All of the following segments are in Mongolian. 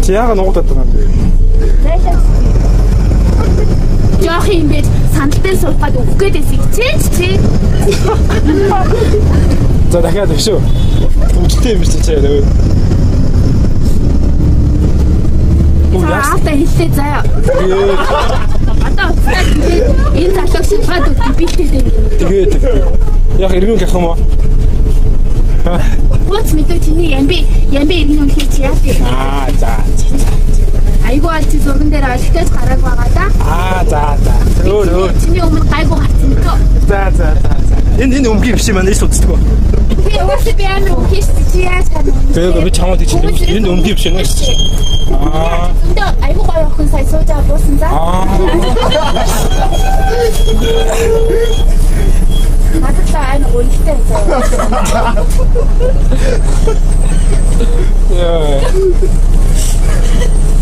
Чи яагаад нуугдаад байгаа юм бэ? Жоох юм бэ сандалтай суулгаад өгөх гээдээс ичээч чи. За дахиад өшөө. Өвчтэй юм биш чи яа. Аата хэлээ заяа. Одоо энэ залуу шилгаад өгөх бэлтээ. Тэгээд яг иргэн гэх юм уу? What's me to тний ямби иргэн хийч яа. За. Айгуу аль чи зурган дээр олигтойс гарааг байгаа да. За. Өөр. Чиний өмнө гайгүй гарсан гоо. За. Энэ өмгийн биш юм аа нийс үздэг үү? Би өөсөө би амар үхэж чи яаж тань. Тэгээд би чамд чинь энэ өмгийн биш нэ. Энд айгуу гоё охин сая сууж байгаа буусан за. Надад айн уултай заа.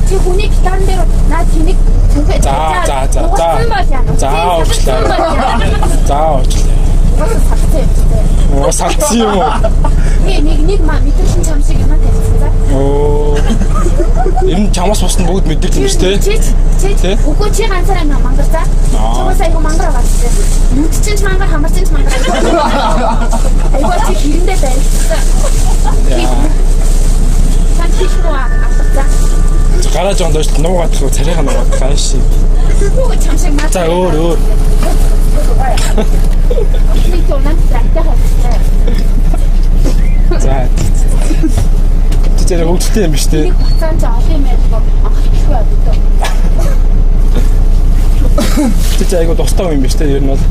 Чи хүний гитар дээр наа тэнэг зүгээ. За. Сагцсан юм уу? Нэг мэдэрсэн юм шиг юм аа тавьсан за. Энэ чамаас бусна бүгд мэдэрсэн юм шүү дээ. Чи үгүй чи ганцаараа мангар за. Чамаас айгу мангар байгаа шүү дээ. Нүд чинь мангар хамарч чинь мангар. Айгу чи хэрэндээ байлцсан. Сан хийхгүй аа. Гараж ондооч нуугаад царайгаа нуугаад гааш. Үгүй чам шиг маа. За өөр. Нэг тоног тахтай хавцтай. За. Тэр өвчтэй юм биш үү? Нэг хуцаан ч олон юм байдаг. Анхаарахгүй байдаг. Тэр айгу тустай юм биш үү? Ер нь бол.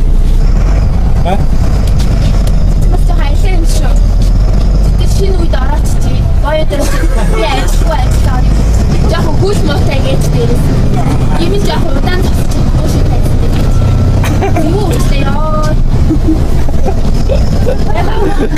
Мас хайшин шүү. Тэр шинэ үед орооч чи. Гоё дээр би ажил